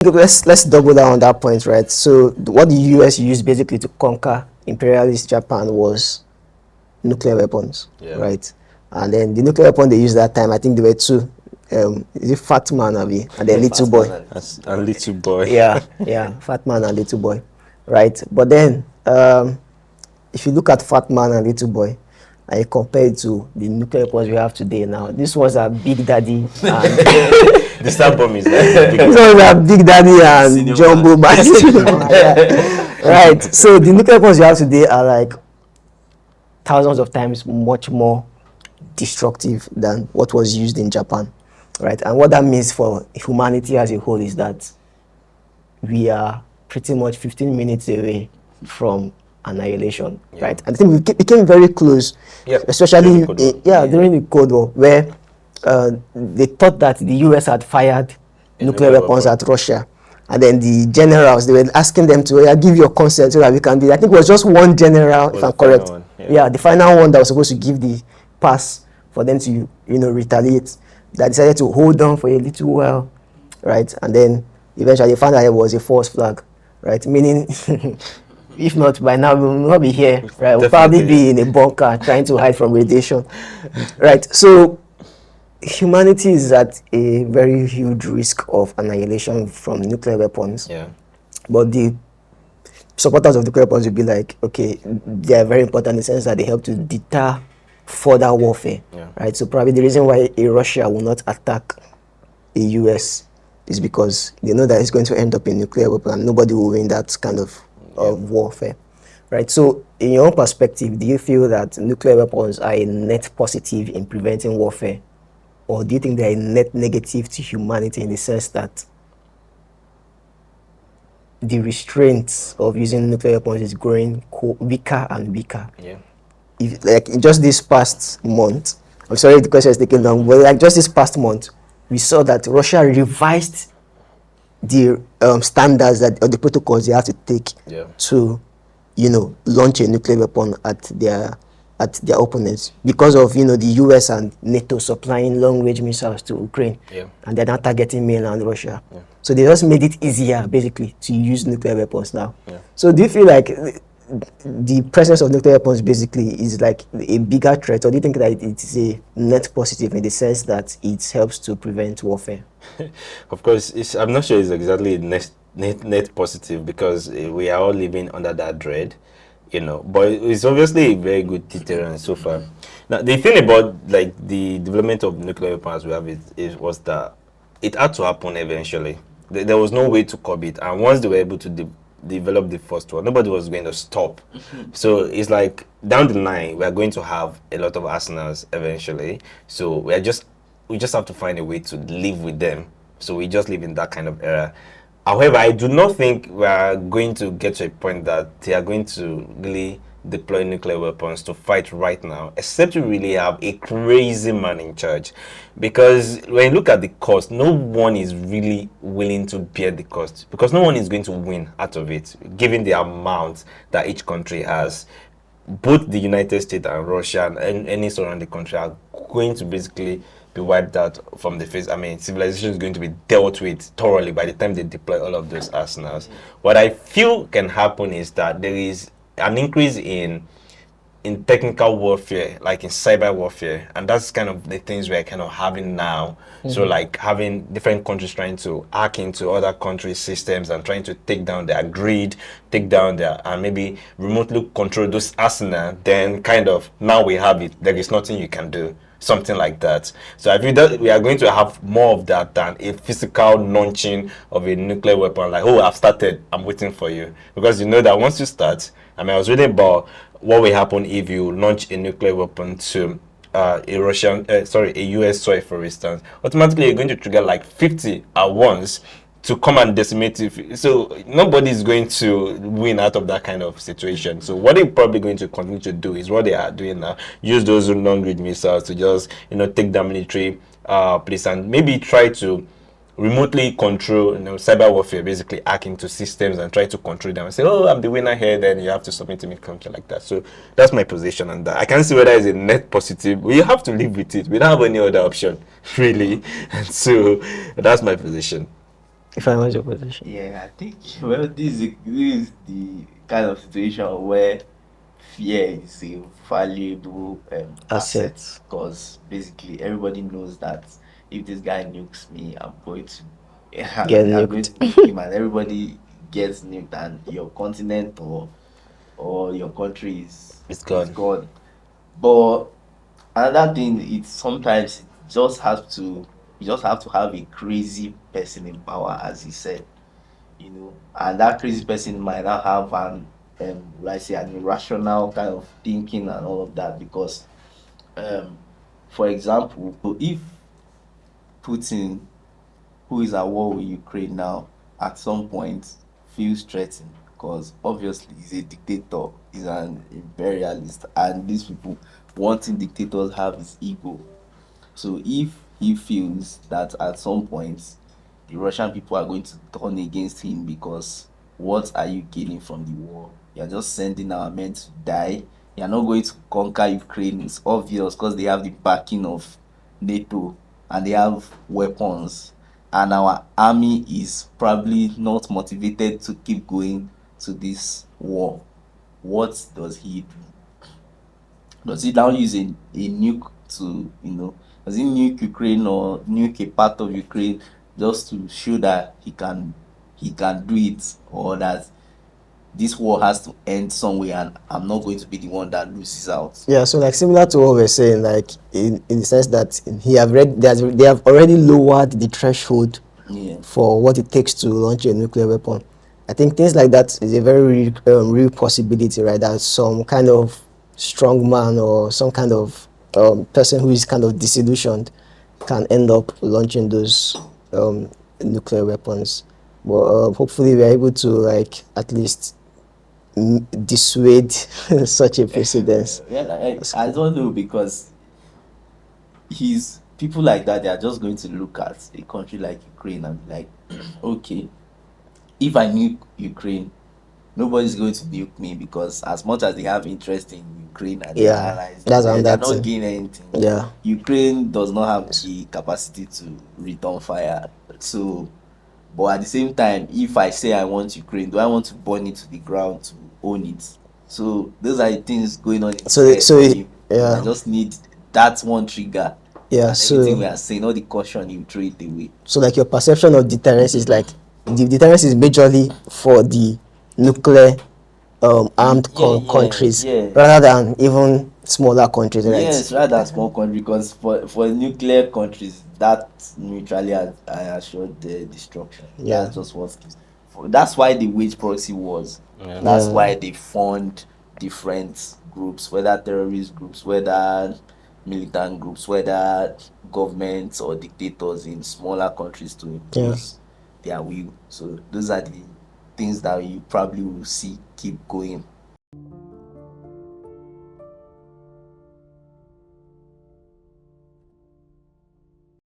Look, let's double down on that point, right? So what the US used basically to conquer imperialist Japan was nuclear weapons, right? And then the nuclear weapon they used that time, I think there were two. Is it Fat Man Abi and then Little Boy? And Little Boy. Yeah, Fat Man and Little Boy, right? But then, if you look at Fat Man and Little Boy, and you compare it to the nuclear weapons we have today now, this ones are Big Daddy and The star bomb is like this ones are Big Daddy and Jumbo Massive. Right. So the nuclear weapons you have today are like thousands of times much more destructive than what was used in Japan, right? And what that means for humanity as a whole is that we are pretty much 15 minutes away from annihilation, right? And I think we became very close, especially during the Cold War, where they thought that the US had fired nuclear weapons at Russia. And then the generals, they were asking them to give your consent so that we can do it. I think it was just one general, if I'm correct. The final one that was supposed to give the pass for them to, retaliate, that decided to hold on for a little while, right? And then eventually they found out it was a false flag, right? Meaning, if not by now, we will not be here, right? We'll probably be in a bunker trying to hide from radiation, right? So humanity is at a very huge risk of annihilation from nuclear weapons. But the supporters of nuclear weapons will be like, okay, they are very important in the sense that they help to deter further warfare, right? So probably the reason why a Russia will not attack a US is because they know that it's going to end up in nuclear weapon and nobody will win that kind of warfare, right? So in your own perspective, do you feel that nuclear weapons are a net positive in preventing warfare? Or do you think they're a net negative to humanity in the sense that the restraints of using nuclear weapons is growing weaker and weaker? If, like, in just this past month, I'm sorry if the question is taking long, but like just this past month, we saw that Russia revised the standards or the protocols they have to take to, launch a nuclear weapon at their opponents because of the US and NATO supplying long-range missiles to Ukraine, and they're not targeting mainland Russia. So they just made it easier, basically, to use nuclear weapons now. So do you feel like the presence of nuclear weapons basically is like a bigger threat, or do you think that it is a net positive in the sense that it helps to prevent warfare? Of course, I'm not sure it's exactly net positive because we are all living under that dread. But it's obviously a very good deterrent so far. Now, the thing about like the development of nuclear weapons we have was that it had to happen eventually. There was no way to curb it, and once they were able to develop the first one, nobody was going to stop. So it's like down the line we are going to have a lot of arsenals eventually. So we just have to find a way to live with them. So we just live in that kind of era. However, I do not think we are going to get to a point that they are going to really deploy nuclear weapons to fight right now, except you really have a crazy man in charge. Because when you look at the cost, no one is really willing to bear the cost because no one is going to win out of it, given the amount that each country has. Both the United States and Russia and any surrounding country are going to basically be wiped out from the face. I mean, civilization is going to be dealt with thoroughly by the time they deploy all of those arsenals. What I feel can happen is that there is an increase in technical warfare, like in cyber warfare, and that's kind of the things we're kind of having now. So like having different countries trying to hack into other countries' systems and trying to take down their grid, take down their, and maybe remotely control those arsenal, then kind of now we have it, there is nothing you can do. Something like that. So I feel that we are going to have more of that than a physical launching of a nuclear weapon, like, oh, I've started, I'm waiting for you. Because you know that once you start, I mean, I was reading about what will happen if you launch a nuclear weapon to a US soil, for instance. Automatically, you're going to trigger like 50 at once to come and decimate it. So nobody is going to win out of that kind of situation. So what they're probably going to continue to do is what they are doing now: use those long-range missiles to just take down military place and maybe try to remotely control, cyber warfare, basically hack into systems and try to control them and say, oh, I'm the winner here, then you have to submit to me, something like that. So that's my position on that. I can't see whether it's a net positive. We have to live with it. We don't have any other option, really. And so that's my position. If I was your position. Yeah, I think well, this is the kind of situation where fear is a valuable asset, Assets. because basically everybody knows that if this guy nukes me, I'm going to yeah, Get I'm going nuked. to nuke him, and everybody gets nuked, and your continent or your country It's is gone. gone. But another thing, it's sometimes you just have to have a crazy person in power, as he said, and that crazy person might not have like say an irrational kind of thinking and all of that, because um for example, if Putin, who is at war with Ukraine now, at some point feels threatened, because obviously he's a dictator, he's an imperialist, and these people wanting dictators have his ego. So if he feels that at some point the Russian people are going to turn against him, because what are you gaining from the war? You're just sending our men to die. You're not going to conquer Ukraine. It's obvious, because they have the backing of NATO and they have weapons. And our army is probably not motivated to keep going to this war. What does he do? Does he now use a nuke to, does he nuke Ukraine or nuke a part of Ukraine just to show that he can do it, or that this war has to end somewhere and I'm not going to be the one that loses out? Yeah, so like similar to what we're saying, like in the sense that they have already lowered the threshold Yeah. for what it takes to launch a nuclear weapon. I think things like that is a very real possibility, right? That some kind of strong man or some kind of person who is kind of disillusioned can end up launching those nuclear weapons. But hopefully we're able to like at least dissuade such a precedence. Yeah, That's I cool. don't know, because he's people like that, they are just going to look at a country like Ukraine and be like, okay, if I nuke Ukraine, nobody's going to nuke me, because as much as they have interest in Ukraine and their Yeah, allies, that's they are another not thing. gaining anything. Yeah. Ukraine does not have the capacity to return fire. So, but at the same time, if I say I want Ukraine, do I want to burn it to the ground to own it? So those are the things going on in his So head so for him. He might yeah, just need that one trigger, yeah. and everything we are saying, all the caution, you throw it away. So like your perception of deterrence is like the deterrence is majorly for the nuclear armed Yeah, yeah, countries yeah. rather than even smaller countries, right? Yes, rather than small country, because for nuclear countries, that mutually assured the destruction. Yeah. That's just what that's why they wage proxy wars. Yeah. That's Yeah. why they fund different groups, whether terrorist groups, whether militant groups, whether governments or dictators in smaller countries, to Yeah. impose their will. So those are the things that you probably will see keep going.